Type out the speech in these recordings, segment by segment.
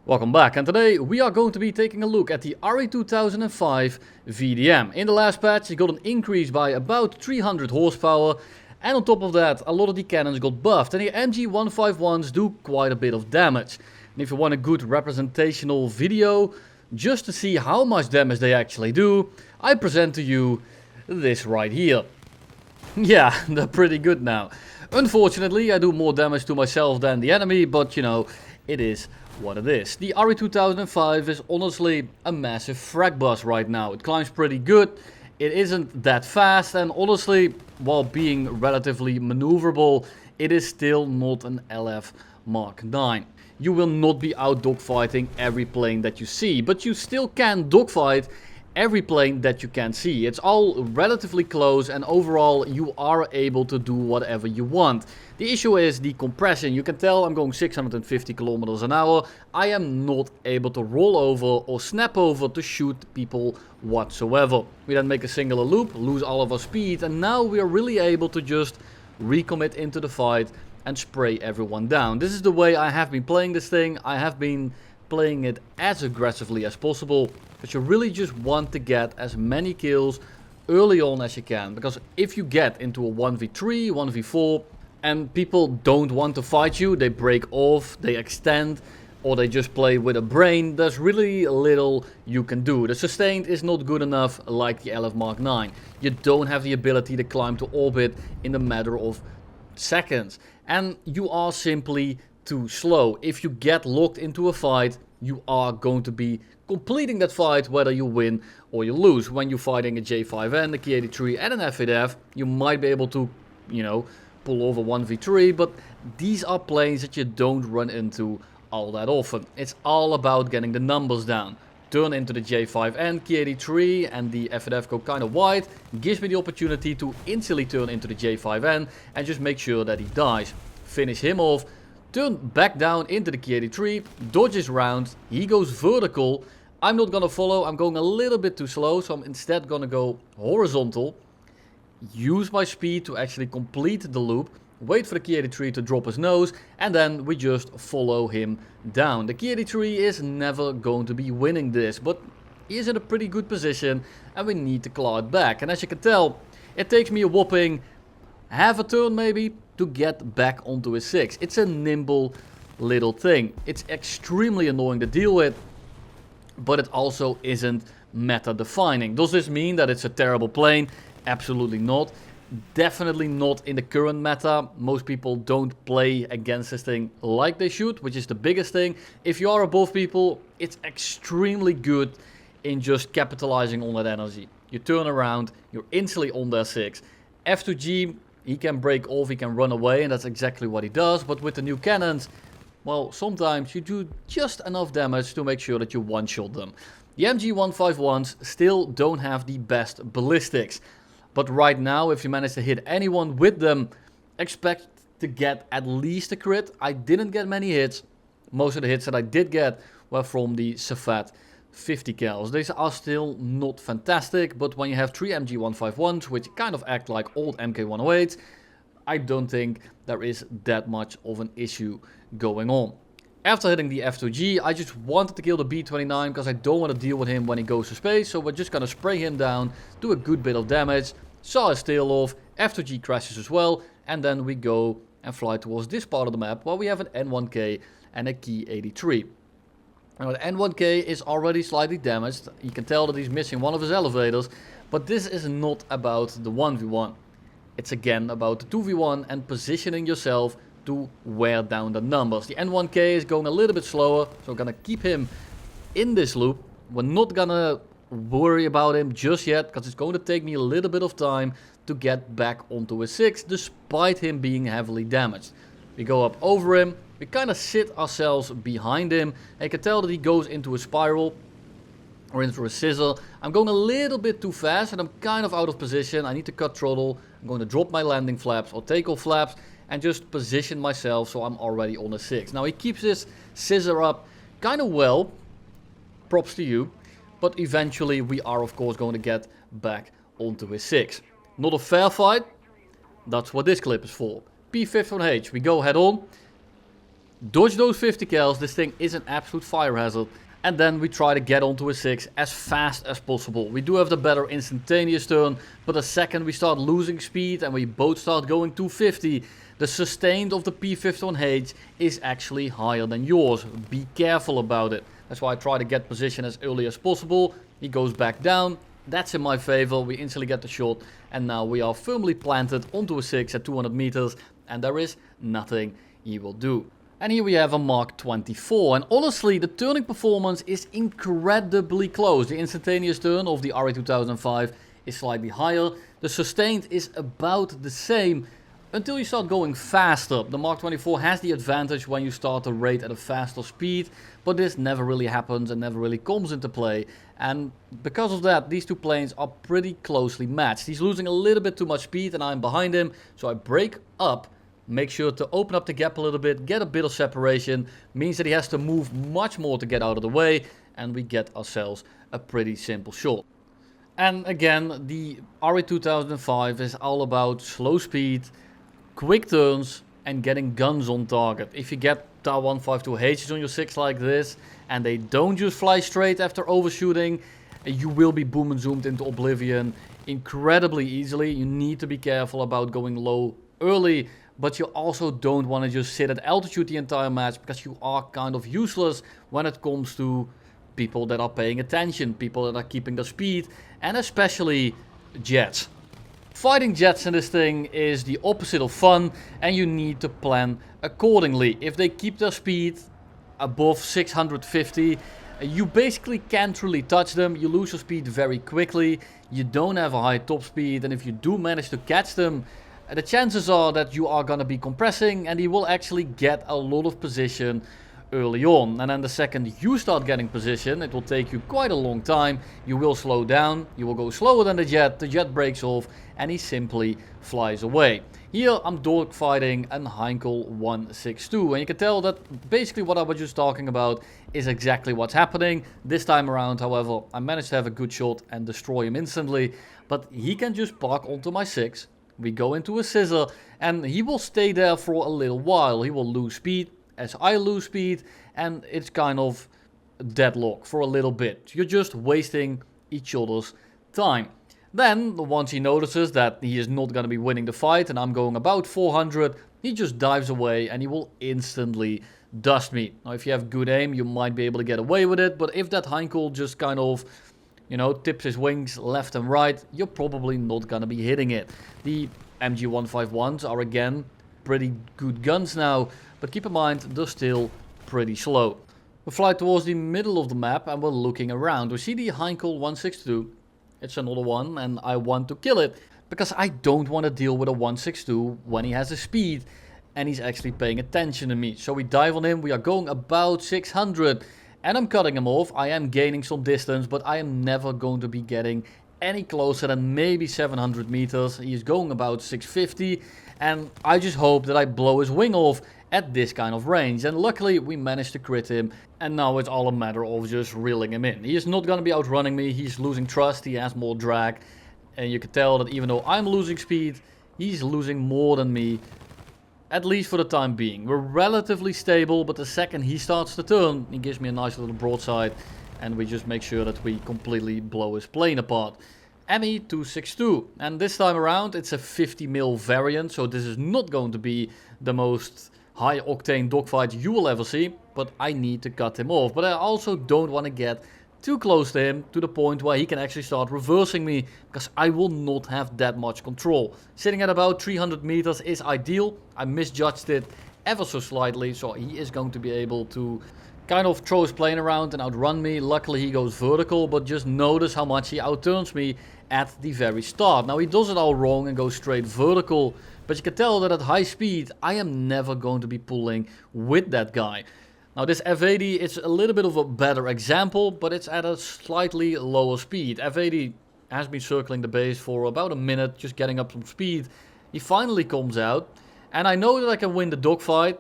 Welcome back, and today we are going to be taking a look at the Re.2005 VDM. In the last patch it got an increase by about 300 horsepower, and on top of that a lot of the cannons got buffed, and the MG151s do quite a bit of damage. And if you want a good representational video just to see how much damage they actually do, I present to you this right here. Yeah, they're pretty good now. Unfortunately I do more damage to myself than the enemy, but you know, it is what it is. The Re.2005 is honestly a massive frag bus right now. It climbs pretty good, it isn't that fast, and honestly, while being relatively maneuverable, it is still not an LF Mark 9. You will not be out dogfighting every plane that you see, but you still can dogfight every plane that you can see. It's all relatively close, and overall you are able to do whatever you want. The issue is the compression. You can tell I'm going 650 kilometers an hour. I am not able to roll over or snap over to shoot people whatsoever. We then make a singular loop, lose all of our speed, and now we are really able to just recommit into the fight and spray everyone down. This is the way I have been playing this thing. I have been playing it as aggressively as possible, but you really just want to get as many kills early on as you can, because if you get into a 1v3, 1v4 and people don't want to fight you, they break off, they extend, or they just play with a brain, there's really little you can do. The sustained is not good enough like the LF Mark 9. You don't have the ability to climb to orbit in a matter of seconds, and you are simply too slow. If you get locked into a fight, you are going to be completing that fight whether you win or you lose. When you're fighting a J5N, a K83 and an FDF, you might be able to, you know, pull over 1v3, but these are planes that you don't run into all that often. It's all about getting the numbers down. Turn into the J5N, K83 and the FDF go kind of wide, gives me the opportunity to instantly turn into the J5N and just make sure that he dies. Finish him off, turn back down into the K83, dodges round, he goes vertical. I'm not gonna follow, I'm going a little bit too slow, so I'm instead gonna go horizontal. Use my speed to actually complete the loop, wait for the K83 to drop his nose, and then we just follow him down. The K83 is never going to be winning this, but he is in a pretty good position and we need to claw it back. And as you can tell, it takes me a whopping half a turn maybe to get back onto his 6. It's a nimble little thing. It's extremely annoying to deal with, but it also isn't meta defining. Does this mean that it's a terrible plane? Absolutely not. Definitely not in the current meta. Most people don't play against this thing like they should, which is the biggest thing. If you are above people, it's extremely good in just capitalizing on that energy. You turn around, you're instantly on their 6. F2G, he can break off, he can run away, and that's exactly what he does. But with the new cannons, well, sometimes you do just enough damage to make sure that you one-shot them. The MG151s still don't have the best ballistics. But right now, if you manage to hit anyone with them, expect to get at least a crit. I didn't get many hits. Most of the hits that I did get were from the Safat 50 cals. These are still not fantastic, but when you have 3 MG151s, which kind of act like old MK108s, I don't think there is that much of an issue going on. After hitting the F2G, I just wanted to kill the B29 because I don't want to deal with him when he goes to space, so we're just gonna spray him down, do a good bit of damage, saw his tail off, F2G crashes as well, and then we go and fly towards this part of the map where we have an N1K and a K83. Now the N1K is already slightly damaged. You can tell that he's missing one of his elevators, but this is not about the 1v1. It's again about the 2v1 and positioning yourself to wear down the numbers. The N1K is going a little bit slower, so we're gonna keep him in this loop. We're not gonna worry about him just yet, because it's going to take me a little bit of time to get back onto his 6, despite him being heavily damaged. We go up over him, we kind of sit ourselves behind him, and you can tell that he goes into a spiral, or into a scissor. I'm going a little bit too fast, and I'm kind of out of position. I need to cut throttle. I'm going to drop my landing flaps, or takeoff flaps, and just position myself so I'm already on a 6. Now he keeps this scissor up kind of well, props to you, but eventually we are of course going to get back onto his 6. Not a fair fight, that's what this clip is for. P51H, we go head on, dodge those 50 cals. This thing is an absolute fire hazard. And then we try to get onto a 6 as fast as possible. We do have the better instantaneous turn, but the second we start losing speed and we both start going 250, the sustained of the P51H is actually higher than yours. Be careful about it. That's why I try to get position as early as possible. He goes back down. That's in my favor. We instantly get the shot. And now we are firmly planted onto a 6 at 200 meters. And there is nothing he will do. And here we have a Mark 24, and honestly the turning performance is incredibly close. The instantaneous turn of the Re.2005 is slightly higher, the sustained is about the same until you start going faster. The Mark 24 has the advantage when you start to rate at a faster speed, but this never really happens and never really comes into play. And because of that, these two planes are pretty closely matched. He's losing a little bit too much speed and I'm behind him, so I break up. Make sure to open up the gap a little bit, get a bit of separation, means that he has to move much more to get out of the way, and we get ourselves a pretty simple shot. And again, the Re.2005 is all about slow speed, quick turns, and getting guns on target. If you get TAR 152Hs on your 6 like this, and they don't just fly straight after overshooting, you will be boom and zoomed into oblivion incredibly easily. You need to be careful about going low early, but you also don't want to just sit at altitude the entire match, because you are kind of useless when it comes to people that are paying attention, people that are keeping their speed, and especially jets. Fighting jets in this thing is the opposite of fun, and you need to plan accordingly. If they keep their speed above 650, you basically can't really touch them. You lose your speed very quickly, you don't have a high top speed, and if you do manage to catch them, the chances are that you are going to be compressing and he will actually get a lot of position early on. And then the second you start getting position, it will take you quite a long time. You will slow down, you will go slower than the jet breaks off and he simply flies away. Here I'm dogfighting a Heinkel 162, and you can tell that basically what I was just talking about is exactly what's happening. This time around, however, I managed to have a good shot and destroy him instantly, but he can just park onto my 6. We go into a scissor and he will stay there for a little while. He will lose speed as I lose speed, and it's kind of deadlock for a little bit. You're just wasting each other's time. Then once he notices that he is not going to be winning the fight and I'm going about 400, he just dives away and he will instantly dust me. Now if you have good aim you might be able to get away with it, but if that Heinkel just kind of, you know, tips his wings left and right, you're probably not going to be hitting it. The MG 151s are again pretty good guns now, but keep in mind they're still pretty slow. We fly towards the middle of the map and we're looking around. We see the Heinkel 162. It's another one and I want to kill it because I don't want to deal with a 162 when he has a speed and he's actually paying attention to me. So we dive on him. We are going about 600. And I'm cutting him off. I am gaining some distance, but I am never going to be getting any closer than maybe 700 meters. He is going about 650, and I just hope that I blow his wing off at this kind of range. And luckily we managed to crit him, and now it's all a matter of just reeling him in. He is not going to be outrunning me. He's losing trust. He has more drag, and you can tell that even though I'm losing speed, he's losing more than me. At least for the time being. We're relatively stable, but the second he starts to turn, he gives me a nice little broadside, and we just make sure that we completely blow his plane apart. ME 262, and this time around it's a 50mm variant, so this is not going to be the most high octane dogfight you will ever see, but I need to cut him off. But I also don't want to get too close to him to the point where he can actually start reversing me, because I will not have that much control. Sitting at about 300 meters is ideal. I misjudged it ever so slightly, so he is going to be able to kind of throw his plane around and outrun me. Luckily he goes vertical, but just notice how much he outturns me at the very start. Now he does it all wrong and goes straight vertical, but you can tell that at high speed I am never going to be pulling with that guy. Now this F80, it's a little bit of a better example, but it's at a slightly lower speed. F80 has been circling the base for about a minute, just getting up some speed. He finally comes out, and I know that I can win the dogfight,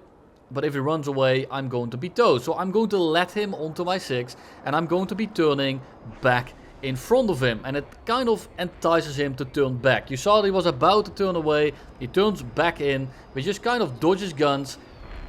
but if he runs away, I'm going to be toast. So I'm going to let him onto my 6, and I'm going to be turning back in front of him, and it kind of entices him to turn back. You saw that he was about to turn away, he turns back in, we just kind of dodge his guns,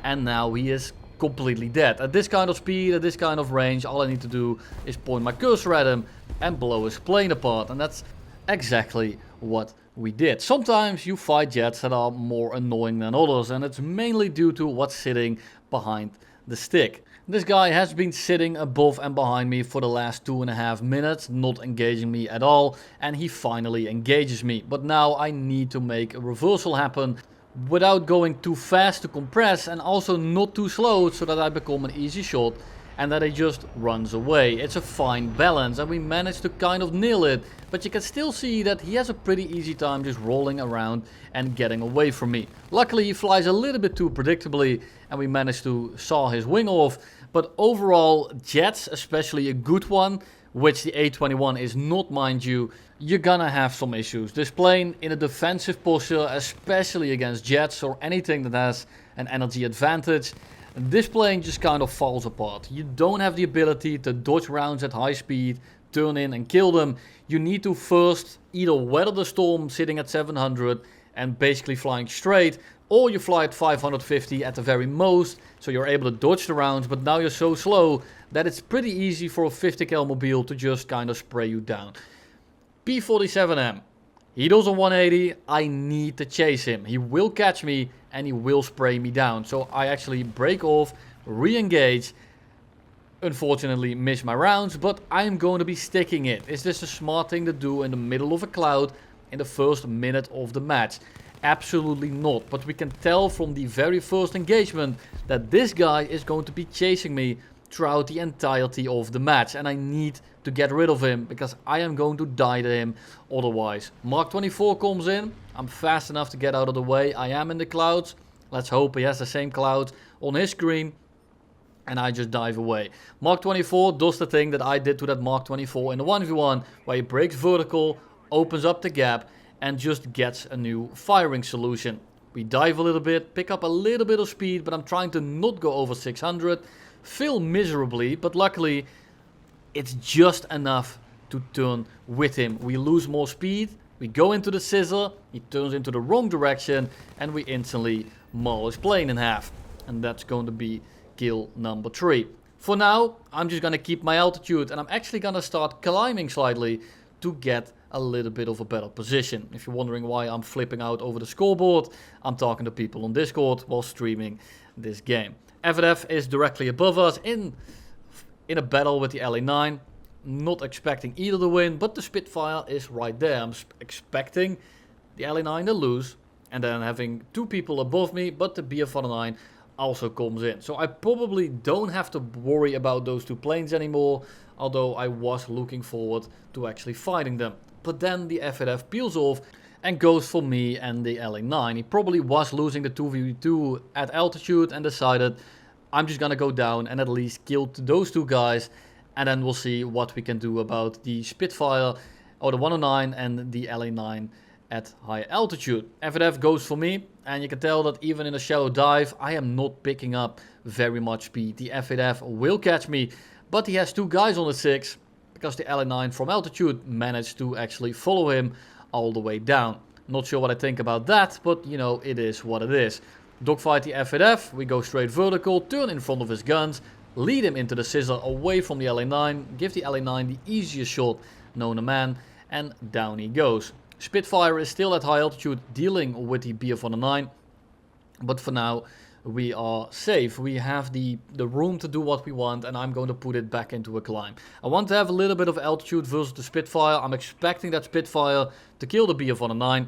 and now he is completely dead. At this kind of speed, at this kind of range, all I need to do is point my cursor at him and blow his plane apart. And that's exactly what we did. Sometimes you fight jets that are more annoying than others, and it's mainly due to what's sitting behind the stick. This guy has been sitting above and behind me for the last 2.5 minutes, not engaging me at all, and he finally engages me. But now I need to make a reversal happen without going too fast to compress, and also not too slow so that I become an easy shot and that he just runs away. It's a fine balance, and we managed to kind of nail it, but you can still see that he has a pretty easy time just rolling around and getting away from me. Luckily he flies a little bit too predictably and we managed to saw his wing off, but overall jets, especially a good one, which the A21 is not, mind you, you're gonna have some issues. This plane in a defensive posture, especially against jets or anything that has an energy advantage, this plane just kind of falls apart. You don't have the ability to dodge rounds at high speed, turn in and kill them. You need to first either weather the storm sitting at 700 and basically flying straight, or you fly at 550 at the very most, so you're able to dodge the rounds, but now you're so slow that it's pretty easy for a 50 cal mobile to just kind of spray you down. P-47M. He does a 180, I need to chase him. He will catch me and he will spray me down. So I actually break off, re-engage, unfortunately miss my rounds, but I'm going to be sticking it. Is this a smart thing to do in the middle of a cloud in the first minute of the match? Absolutely not, but we can tell from the very first engagement that this guy is going to be chasing me throughout the entirety of the match, and I need to get rid of him because I am going to die to him otherwise. Mark 24 comes in, I'm fast enough to get out of the way, I am in the clouds, let's hope he has the same clouds on his screen, and I just dive away. Mark 24 does the thing that I did to that Mark 24 in the 1v1, where he breaks vertical, opens up the gap, and just gets a new firing solution. We dive a little bit, pick up a little bit of speed, but I'm trying to not go over 600, fail miserably, but luckily it's just enough to turn with him. We lose more speed, we go into the scissor, he turns into the wrong direction, and we instantly maul his plane in half. And that's going to be kill number 3. For now, I'm just going to keep my altitude, and I'm actually going to start climbing slightly to get a little bit of a better position. If you're wondering why I'm flipping out over the scoreboard, I'm talking to people on Discord while streaming this game. FDF is directly above us in a battle with the LA9. Not expecting either to win, but the Spitfire is right there. I'm expecting the LA9 to lose, and then having 2 people above me, but the BF-109 also comes in. So I probably don't have to worry about those 2 planes anymore, although I was looking forward to actually fighting them. But then the FDF peels off and goes for me and the LA9. He probably was losing the 2v2 at altitude and decided I'm just gonna go down and at least kill those 2 guys, and then we'll see what we can do about the Spitfire or the 109 and the LA9 at high altitude. FDF goes for me, and you can tell that even in a shallow dive I am not picking up very much speed. The FDF will catch me, but he has 2 guys on the 6 because the LA9 from altitude managed to actually follow him all the way down. Not sure what I think about that, but you know, it is what it is. Dogfight the FDF, we go straight vertical, turn in front of his guns, lead him into the scissor away from the LA9, give the LA9 the easiest shot known to man, and down he goes. Spitfire is still at high altitude dealing with the BF-109, but for now we are safe. We have the room to do what we want, and I'm going to put it back into a climb. I want to have a little bit of altitude versus the Spitfire. I'm expecting that Spitfire to kill the BF-109,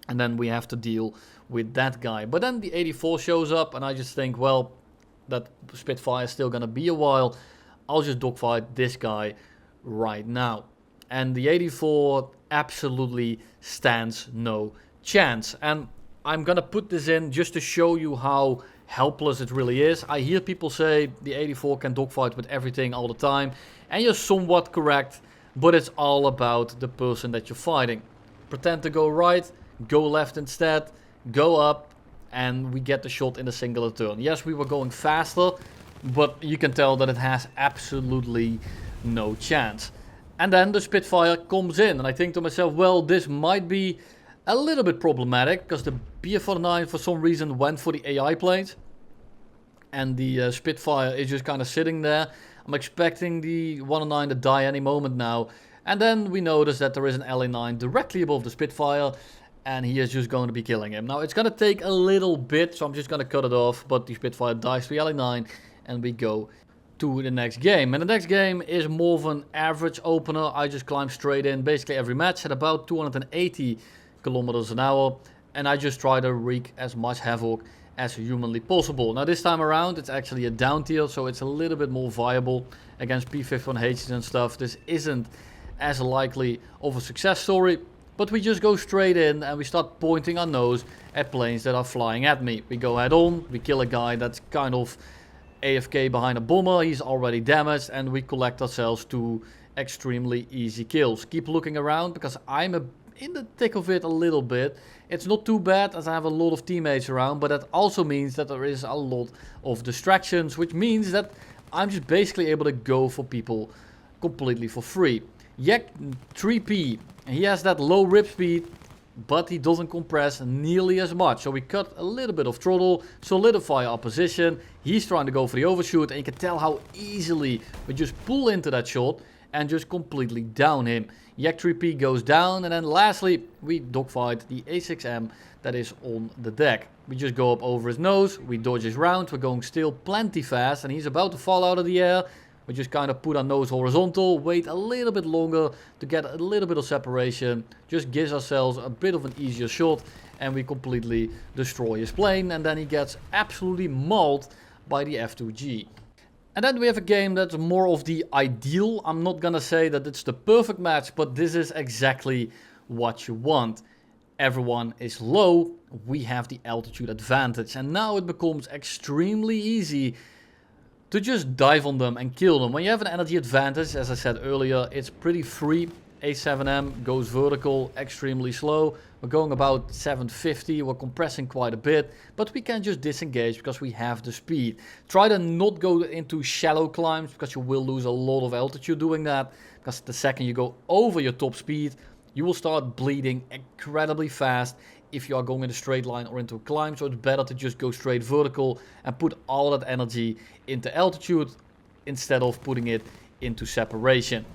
and then we have to deal with that guy. But then the 84 shows up, and I just think, well, that Spitfire is still going to be a while. I'll just dogfight this guy right now. And the 84 absolutely stands no chance. And I'm gonna put this in just to show you how helpless it really is. I hear people say the 84 can dogfight with everything all the time, and you're somewhat correct, but it's all about the person that you're fighting. Pretend to go right, go left instead, go up, and we get the shot in a singular turn. Yes, we were going faster, but you can tell that it has absolutely no chance. And then the Spitfire comes in, and I think to myself, well, this might be a little bit problematic, because the BF-109 for some reason went for the AI planes. and the Spitfire is just kind of sitting there. I'm expecting the 109 to die any moment now. And then we notice that there is an LA9 directly above the Spitfire, and he is just going to be killing him. Now it's going to take a little bit, so I'm just going to cut it off, but the Spitfire dies to the LA9, and we go to the next game. And the next game is more of an average opener. I just climb straight in basically every match at about 280 kilometers an hour, and I just try to wreak as much havoc as humanly possible. Now this time around it's actually a down tier, so it's a little bit more viable against P51Hs and stuff. This isn't as likely of a success story, but we just go straight in and we start pointing our nose at planes that are flying at me. We go head on, we kill a guy that's kind of AFK behind a bomber, he's already damaged, and we collect ourselves 2 extremely easy kills. Keep looking around because I'm in the thick of it a little bit. It's not too bad as I have a lot of teammates around, but that also means that there is a lot of distractions, which means that I'm just basically able to go for people completely for free. Yak 3P, he has that low rip speed, but he doesn't compress nearly as much. So we cut a little bit of throttle, solidify our position. He's trying to go for the overshoot, and you can tell how easily we just pull into that shot and just completely down him. Yak 3P goes down, and then lastly we dogfight the A6M that is on the deck. We just go up over his nose, we dodge his round, we're going still plenty fast, and he's about to fall out of the air. We just kind of put our nose horizontal, wait a little bit longer to get a little bit of separation, just gives ourselves a bit of an easier shot, and we completely destroy his plane, and then he gets absolutely mauled by the F2G. And then we have a game that's more of the ideal. I'm not gonna say that it's the perfect match, but this is exactly what you want. Everyone is low, we have the altitude advantage, and now it becomes extremely easy to just dive on them and kill them. When you have an energy advantage, as I said earlier, it's pretty free. A7M goes vertical, extremely slow. We're going about 750, we're compressing quite a bit, but we can just disengage because we have the speed. Try to not go into shallow climbs because you will lose a lot of altitude doing that, because the second you go over your top speed, you will start bleeding incredibly fast if you are going in a straight line or into a climb. So it's better to just go straight vertical and put all that energy into altitude instead of putting it into separation.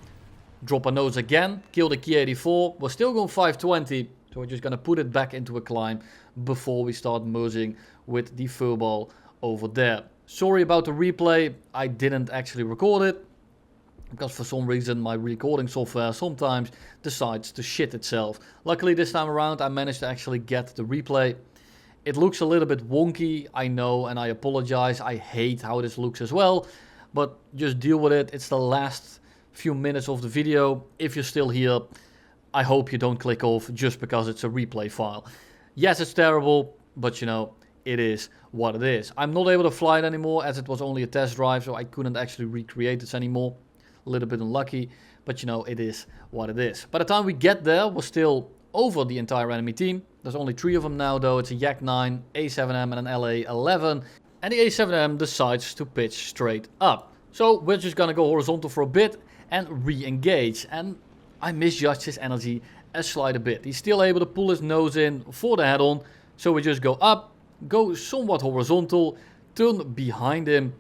Drop our nose again, kill the Key 84. We're still going 520, so we're just going to put it back into a climb before we start merging with the furball over there. Sorry about the replay, I didn't actually record it, because for some reason my recording software sometimes decides to shit itself. Luckily this time around I managed to actually get the replay. It looks a little bit wonky, I know, and I apologize. I hate how this looks as well, but just deal with it. It's the last few minutes of the video. If you're still here, I hope you don't click off just because it's a replay file. Yes, it's terrible, but you know, it is what it is. I'm not able to fly it anymore as it was only a test drive, so I couldn't actually recreate this anymore. A little bit unlucky, but you know, it is what it is. By the time we get there, we're still over the entire enemy team. There's only 3 of them now though. It's a Yak 9, A7M and an LA11, and the A7M decides to pitch straight up. So we're just gonna go horizontal for a bit and re-engage, and I misjudged his energy a slight bit. He's still able to pull his nose in for the head-on, so we just go up, go somewhat horizontal, turn behind him,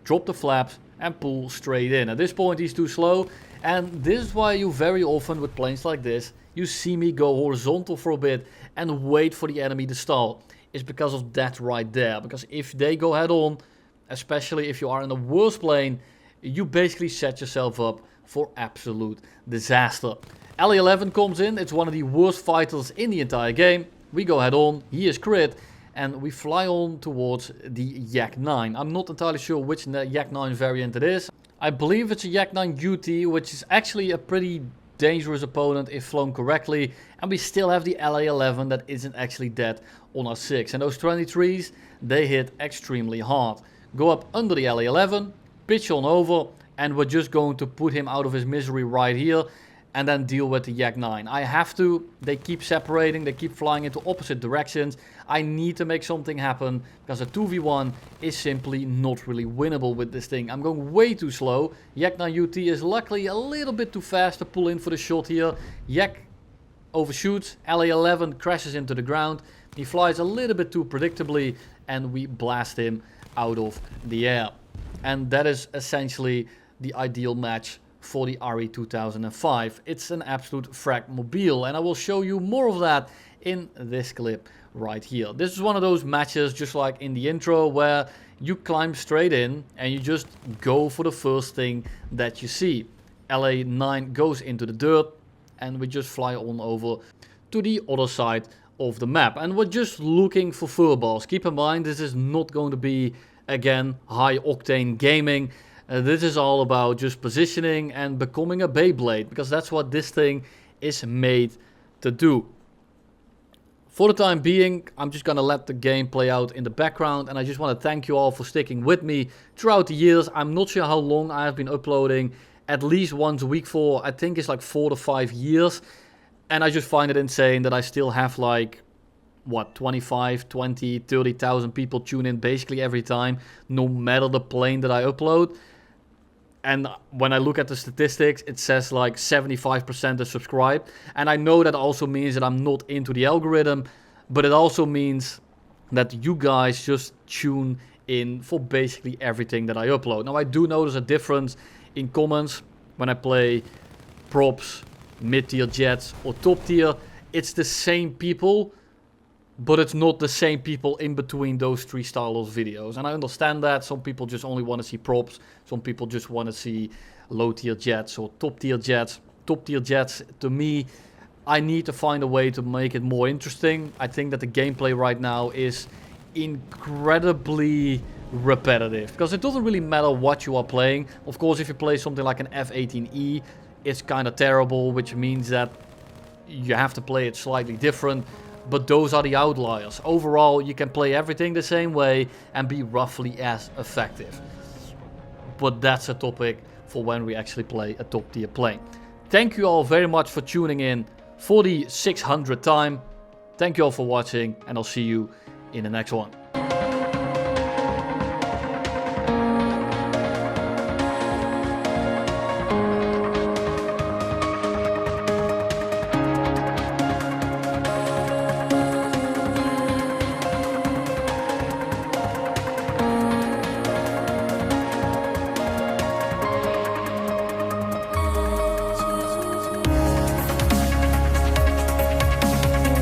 drop the flaps, and pull straight in. At this point he's too slow, and this is why you very often with planes like this, you see me go horizontal for a bit and wait for the enemy to stall. It's because of that right there, because if they go head on, especially if you are in the worst plane, you basically set yourself up for absolute disaster. LA11 comes in, it's one of the worst fighters in the entire game. We go head on, he is crit, and we fly on towards the Yak 9. I'm not entirely sure which Yak 9 variant it is. I believe it's a Yak 9 UT, which is actually a pretty dangerous opponent if flown correctly. And we still have the LA11 that isn't actually dead on our 6. And those 23s, they hit extremely hard. Go up under the LA11, pitch on over, and we're just going to put him out of his misery right here. And then deal with the Yak 9. I have to. They keep separating. They keep flying into opposite directions. I need to make something happen because a 2v1 is simply not really winnable with this thing. I'm going way too slow. Yak 9 UT is luckily a little bit too fast to pull in for the shot here. Yak overshoots. LA11 crashes into the ground. He flies a little bit too predictably and we blast him out of the air. And that is essentially the ideal match for the Re.2005. It's an absolute fragmobile, and I will show you more of that in this clip right here. This is one of those matches, just like in the intro, where you climb straight in and you just go for the first thing that you see. LA9 goes into the dirt and we just fly on over to the other side of the map, and we're just looking for furballs. Keep in mind, this is not going to be, again, high octane gaming. This is all about just positioning and becoming a Beyblade, because that's what this thing is made to do. For the time being, I'm just gonna let the game play out in the background, and I just want to thank you all for sticking with me throughout the years. I'm not sure how long I have been uploading, at least once a week for, I think it's like 4 to 5 years. And I just find it insane that I still have like, what, 25, 20, 30,000 people tune in basically every time, no matter the plane that I upload. And when I look at the statistics, it says like 75% are subscribed. And I know that also means that I'm not into the algorithm, but it also means that you guys just tune in for basically everything that I upload. Now, I do notice a difference in comments when I play props, mid-tier jets or top tier. It's the same people, but it's not the same people in between those three styles of videos. And I understand that some people just only want to see props, some people just want to see low tier jets or top tier jets. Top tier jets, to me, I need to find a way to make it more interesting. I think that the gameplay right now is incredibly repetitive, because it doesn't really matter what you are playing. Of course, if you play something like an F-18E, it's kind of terrible, which means that you have to play it slightly different. But those are the outliers. Overall, you can play everything the same way and be roughly as effective. But that's a topic for when we actually play a top tier plane. Thank you all very much for tuning in for the 600th time. Thank you all for watching, and I'll see you in the next one.